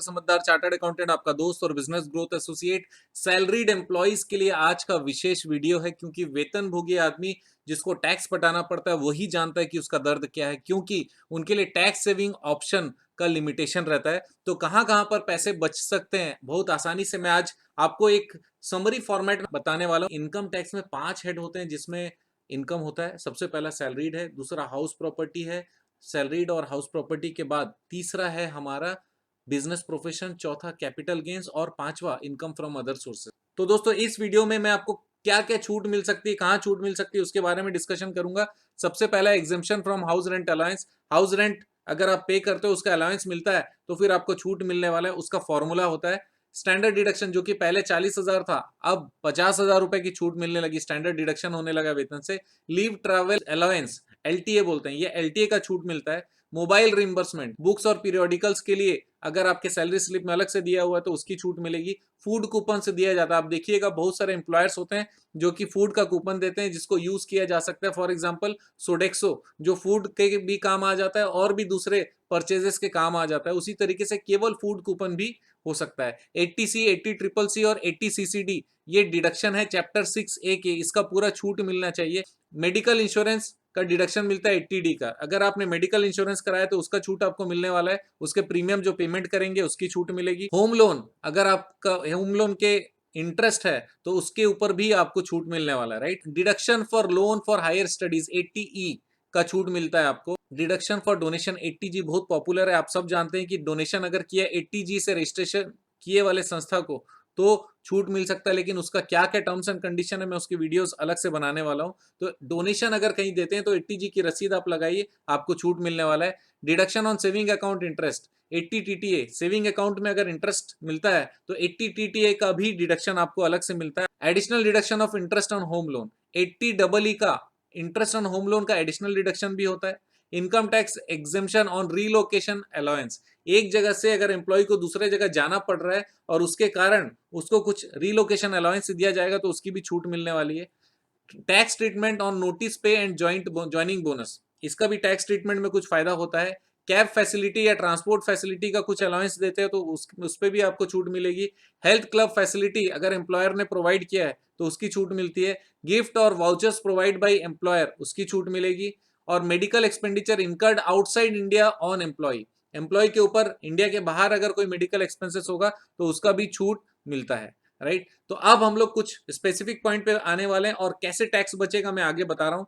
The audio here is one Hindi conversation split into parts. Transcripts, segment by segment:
समझदार चार्टर्ड अकाउंटेंट, आपका दोस्त और business growth associate. Salaried employees के लिए आज का विशेष वीडियो है, क्योंकि वेतनभोगी आदमी जिसको टैक्स पटाना पड़ता है वही जानता है कि उसका दर्द क्या है, क्योंकि उनके लिए टैक्स सेविंग ऑप्शन का लिमिटेशन रहता है। तो कहां कहां पर पैसे बच सकते हैं बहुत आसानी से मैं आज आपको एक समरी फॉर्मेट में बताने वाला हूं। इनकम टैक्स में 5 हेड होते हैं, जिसमें इनकम होता है। सबसे पहला सैलरीड है, दूसरा हाउस प्रॉपर्टी है, सैलरीड और हाउस प्रॉपर्टी के बाद तीसरा है हमारा बिजनेस प्रोफेशन, चौथा कैपिटल गेन्स और पांचवा इनकम फ्रॉम अदर सोर्सेज। तो दोस्तों इस वीडियो में मैं आपको क्या क्या छूट मिल सकती है, कहां छूट मिल सकती है, उसके बारे में डिस्कशन करूंगा। सबसे पहला exemption from house rent allowance. House rent अगर आप पे करते हो उसका अलाउंस मिलता है तो फिर आपको छूट मिलने वाला है। उसका फॉर्मूला होता है स्टैंडर्ड डिडक्शन, जो कि पहले 40,000 था, अब 50,000 रुपए की छूट मिलने लगी, स्टैंडर्ड डिडक्शन होने लगा वेतन से। लीव ट्रैवल अलाउंस, एलटीए बोलते हैं, ये एलटीए का छूट मिलता है। मोबाइल रिम्बर्समेंट, बुक्स और पीरियोडिकल्स के लिए अगर आपके सैलरी स्लिप में अलग से दिया हुआ है तो उसकी छूट मिलेगी। फूड कूपन से दिया जाता है। आप देखिएगा बहुत सारे एम्प्लॉयर्स होते हैं जो कि फूड का कूपन देते हैं, जिसको यूज किया जा सकता है। फॉर एग्जांपल सोडेक्सो, जो फूड के भी काम आ जाता है और भी दूसरे परचेजेस के काम आ जाता है। उसी तरीके से केवल फूड कूपन भी हो सकता है। 80C, 80CCC और 80CCD ये डिडक्शन है चैप्टर 6A के, इसका पूरा छूट मिलना चाहिए। मेडिकल इंश्योरेंस का डिडक्शन मिलता है 80D का। अगर आपने मेडिकल इंश्योरेंस कराया तो उसका छूट आपको मिलने वाला है, उसके प्रीमियम जो पेमेंट करेंगे उसकी छूट मिलेगी। होम लोन, अगर आपका होम लोन के इंटरेस्ट है तो उसके ऊपर भी आपको छूट मिलने वाला है, right. Deduction for loan for higher studies 80E का छूट मिलता है आपको। डिडक्शन फॉर डोनेशन 80G बहुत पॉपुलर है, आप सब जानते हैं कि डोनेशन अगर किया 80G से रजिस्ट्रेशन किए वाले संस्था को तो छूट मिल सकता है, लेकिन उसका क्या क्या टर्म्स एंड कंडीशन है मैं उसकी वीडियोस अलग से बनाने वाला हूं। तो डोनेशन अगर कहीं देते हैं तो 80G की रसीद आप लगाइए, आपको छूट मिलने वाला है। Deduction on saving account interest 80TTA, saving account में अगर इंटरेस्ट मिलता है तो 80TTA का भी डिडक्शन आपको अलग से मिलता है। Additional deduction of interest on home loan 80EE का इंटरेस्ट ऑन होम लोन का एडिशनल डिडक्शन भी होता है। Income tax exemption on relocation allowance, एक जगह से अगर एम्प्लॉय को दूसरे जगह जाना पड़ रहा है और उसके कारण उसको कुछ रीलोकेशन अलाउंस दिया जाएगा तो उसकी भी छूट मिलने वाली है। टैक्स ट्रीटमेंट ऑन नोटिस पे एंड ज्वाइनिंग बोनस, इसका भी टैक्स ट्रीटमेंट में कुछ फायदा होता है। कैब फैसिलिटी या ट्रांसपोर्ट फैसिलिटी का कुछ अलाउंस देते हैं तो उस पे भी आपको छूट मिलेगी। हेल्थ क्लब फैसिलिटी अगर एम्प्लॉयर ने प्रोवाइड किया है तो उसकी छूट मिलती है। गिफ्ट और वाउचर्स प्रोवाइड बाय एम्प्लॉयर, उसकी छूट मिलेगी। और medical expenditure incurred outside India on employ, employ के ऊपर इंडिया के बाहर अगर कोई मेडिकल एक्सपेंसेस होगा तो उसका भी छूट मिलता है, राइट। तो अब हम लोग कुछ स्पेसिफिक पॉइंट पे आने वाले हैं और कैसे टैक्स बचेगा मैं आगे बता रहा हूं।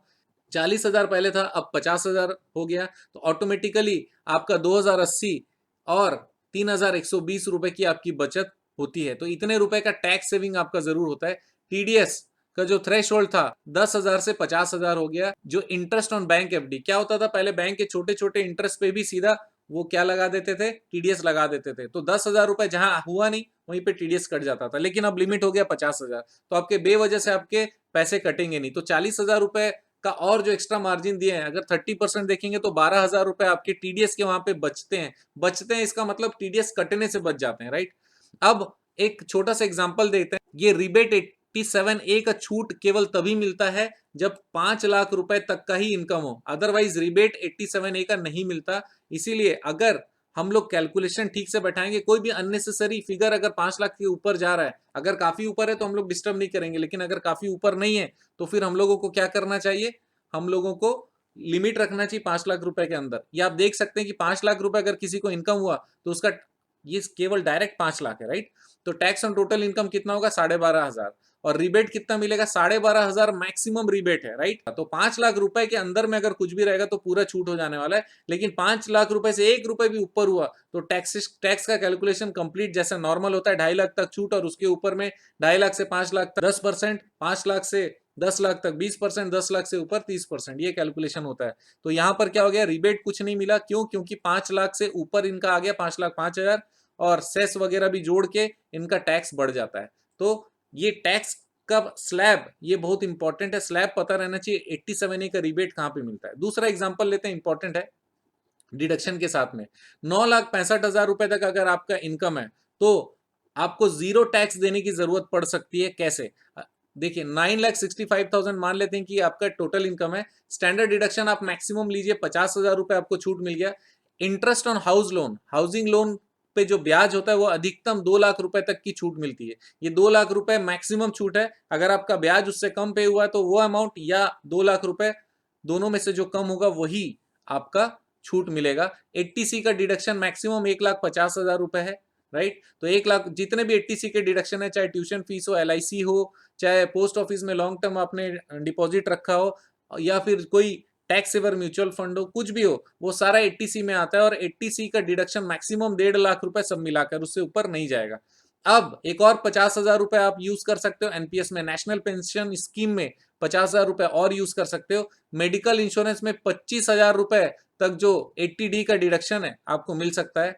40,000 पहले था, अब 50,000 हो गया, तो ऑटोमेटिकली आपका 2,080 और 3,120 रुपए की आपकी बचत होती है। तो इतने रुपए का टैक्स सेविंग आपका जरूर होता है। टीडीएस का जो थ्रेश होल्ड था 10,000 से 50,000 हो गया। जो इंटरेस्ट ऑन बैंक एफडी, क्या होता था पहले बैंक के छोटे छोटे इंटरेस्ट पे भी सीधा वो क्या लगा देते थे, टीडीएस लगा देते थे। तो 10,000 रुपए जहां हुआ नहीं वहीं पे टीडीएस कट जाता था, लेकिन अब लिमिट हो गया 50,000, तो आपके बेवजह से आपके पैसे कटेंगे नहीं। तो 40,000 रुपए का और जो एक्स्ट्रा मार्जिन दिए हैं अगर 30% देखेंगे तो 12,000 रुपए आपके टीडीएस के वहां पे बचते हैं इसका मतलब टीडीएस कटने से बच जाते हैं, राइट। अब एक छोटा सा एग्जांपल देते हैं। ये रिबेट 87A का छूट केवल तभी मिलता है जब 5 लाख रुपए तक का ही इनकम हो, अदरवाइज रिबेट 87A का नहीं मिलता। इसीलिए अगर हम लोग कैलकुलेशन ठीक से बैठाएंगे, कोई भी अननेसेसरी फिगर अगर 5 लाख के ऊपर जा रहा है, अगर काफी ऊपर है तो हम लोग डिस्टर्ब नहीं करेंगे, लेकिन अगर काफी ऊपर नहीं है तो फिर हम लोगों को क्या करना चाहिए, हम लोगों को लिमिट रखना चाहिए 5 लाख रुपए के अंदर। ये आप देख सकते हैं कि 5 लाख रुपए अगर किसी को इनकम हुआ तो उसका ये केवल डायरेक्ट 5 लाख है, राइट। तो टैक्स ऑन टोटल इनकम कितना होगा, 12,500, और रिबेट कितना मिलेगा, 12,500 मैक्सिमम रिबेट है, राइट। तो 5 लाख रुपए के अंदर में अगर कुछ भी रहेगा तो पूरा छूट हो जाने वाला है। लेकिन 5 लाख रुपए से 1 रुपए भी ऊपर हुआ तो टैक्स का कैलकुलेशन कंप्लीट जैसा नॉर्मल होता है, 2.5 लाख तक छूट, और उसके ऊपर में 2.5 लाख से 5 लाख तक 10%, 5 लाख से 10 लाख तक 20%, 10 लाख से ऊपर 30%, ये कैलकुलेशन होता है। तो यहां पर क्या हो गया, रिबेट कुछ नहीं मिला, क्यों, क्योंकि 5 लाख से ऊपर इनका आ गया 5,05,000, और सेस वगैरह भी जोड़ के इनका टैक्स बढ़ जाता है। तो ये टैक्स का स्लैब ये बहुत इंपॉर्टेंट है, स्लैब पता रहना चाहिए 87A का रिबेट कहां पे मिलता है। दूसरा एग्जांपल लेते हैं, इंपॉर्टेंट है डिडक्शन के साथ में। 9,65,000 रुपए तक अगर आपका इनकम है तो आपको जीरो टैक्स देने की जरूरत पड़ सकती है। कैसे, देखिए 9,65,000 मान लेते हैं कि आपका टोटल इनकम है। स्टैंडर्ड डिडक्शन आप मैक्सिमम लीजिए, 50,000 रुपए आपको छूट मिल गया। Interest on house loan, housing loan पे जो ब्याज होता है वो अधिकतम 2 लाख रुपए तक की छूट मिलती है। ये 2 लाख रुपए मैक्सिमम छूट है। अगर आपका ब्याज उससे कम पे हुआ है तो वो अमाउंट या 2 लाख रुपए दोनों में से जो कम होगा वही आपका छूट मिलेगा। 80C का डिडक्शन मैक्सिमम 1,50,000 रुपए है, राइट। तो 1 लाख जितने भी 80C के डिडक्शन है, चाहे ट्यूशन फीस हो, LIC हो, चाहे पोस्ट ऑफिस में लॉन्ग टर्म आपने डिपॉजिट रखा हो, या फिर कोई टैक्स सेवर म्यूचुअल फंड हो, कुछ भी हो, वो सारा 80C में आता है। और 80C का डिडक्शन मैक्सिमम 1.5 लाख रुपए सब मिलाकर, उससे ऊपर नहीं जाएगा। अब एक और 50,000 रुपए आप यूज कर सकते हो एनपीएस में, नेशनल पेंशन स्कीम में 50,000 रुपए और यूज कर सकते हो। मेडिकल इंश्योरेंस में 25,000 रुपए तक जो 80D का डिडक्शन है आपको मिल सकता है।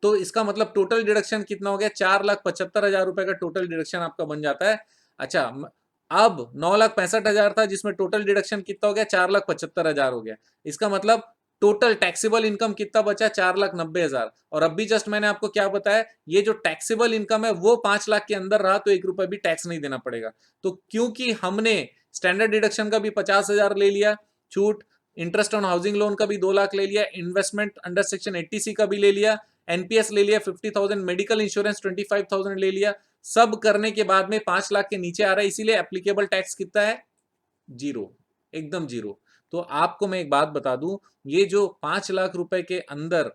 तो इसका मतलब टोटल डिडक्शन कितना हो गया, 4,75,000 रुपए का टोटल डिडक्शन आपका बन जाता है। अच्छा, अब 9,65,000 था जिसमें टोटल डिडक्शन कितना हो गया, 4,75,000 हो गया। इसका मतलब टोटल टैक्सेबल इनकम कितना बचा, 4,90,000। और अब भी जस्ट मैंने आपको क्या बताया, ये जो टैक्सेबल इनकम है वो 5 लाख के अंदर रहा तो 1 रुपए भी टैक्स नहीं देना पड़ेगा। तो क्योंकि हमने स्टैंडर्ड डिडक्शन का भी 50,000 ले लिया छूट, इंटरेस्ट ऑन हाउसिंग लोन का भी 2 लाख ले लिया, इन्वेस्टमेंट अंडर सेक्शन 80C का भी ले लिया, एनपीएस ले लिया 50,000, मेडिकल इंश्योरेंस 25,000 ले लिया, सब करने के बाद में 5 लाख के नीचे आ रहा है। इसीलिए एप्लीकेबल टैक्स कितना है, जीरो, एकदम जीरो। तो आपको मैं एक बात बता दूं, ये जो 5 लाख रुपए के अंदर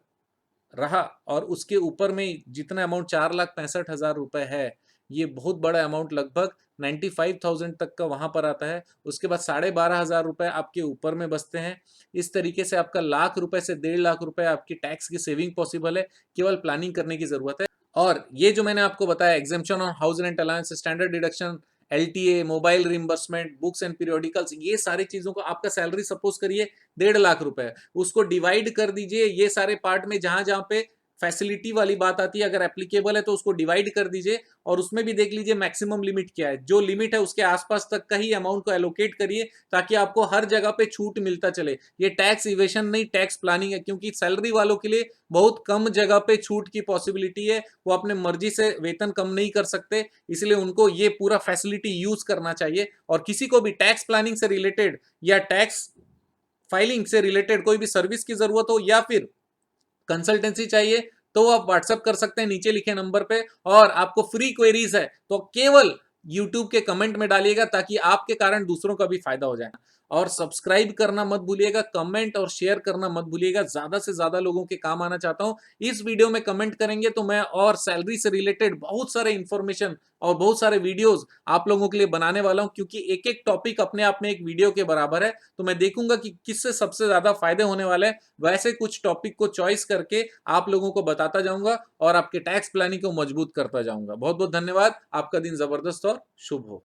रहा और उसके ऊपर में जितना अमाउंट 4,65,000 रुपए है, ये बहुत बड़ा अमाउंट, लगभग 95,000 तक का वहां पर आता है। उसके बाद 12,500 रुपए आपके ऊपर में बचते हैं। इस तरीके से आपका लाख रुपए से 1.5 लाख रुपए आपकी टैक्स की सेविंग पॉसिबल है। केवल प्लानिंग करने की जरूरत है। और ये जो मैंने आपको बताया, exemption on house rent allowance, standard deduction, LTA, mobile reimbursement, books and periodicals, ये सारी चीजों को, आपका सैलरी सपोज करिए 1.5 लाख रुपए है, उसको डिवाइड कर दीजिए ये सारे पार्ट में, जहां जहां पे फैसिलिटी वाली बात आती है, अगर एप्लीकेबल है तो उसको डिवाइड कर दीजिए। और उसमें भी देख लीजिए मैक्सिमम लिमिट क्या है, जो लिमिट है उसके आसपास तक का ही अमाउंट को एलोकेट करिए, ताकि आपको हर जगह पे छूट मिलता चले। ये टैक्स इवेशन नहीं, टैक्स प्लानिंग है। क्योंकि सैलरी वालों के लिए बहुत कम जगह पे छूट की पॉसिबिलिटी है, वो अपने मर्जी से वेतन कम नहीं कर सकते, इसलिए उनको ये पूरा फैसिलिटी यूज करना चाहिए। और किसी को भी टैक्स प्लानिंग से रिलेटेड या टैक्स फाइलिंग से रिलेटेड कोई भी सर्विस की जरूरत हो या फिर कंसल्टेंसी चाहिए, तो आप व्हाट्सएप कर सकते हैं नीचे लिखे नंबर पे। और आपको फ्री क्वेरीज है तो केवल यूट्यूब के कमेंट में डालिएगा, ताकि आपके कारण दूसरों का भी फायदा हो जाए। और सब्सक्राइब करना मत भूलिएगा, कमेंट और शेयर करना मत भूलिएगा, ज्यादा से ज्यादा लोगों के काम आना चाहता हूं। इस वीडियो में कमेंट करेंगे तो मैं और सैलरी से रिलेटेड बहुत सारे इंफॉर्मेशन और बहुत सारे वीडियोस आप लोगों के लिए बनाने वाला हूं, क्योंकि एक एक टॉपिक अपने आप में एक वीडियो के बराबर है। तो मैं देखूंगा कि किससे सबसे ज्यादा फायदे होने वाले हैं, वैसे कुछ टॉपिक को चॉइस करके आप लोगों को बताता जाऊंगा और आपके टैक्स प्लानिंग को मजबूत करता जाऊंगा। बहुत बहुत धन्यवाद। आपका दिन जबरदस्त और शुभ हो।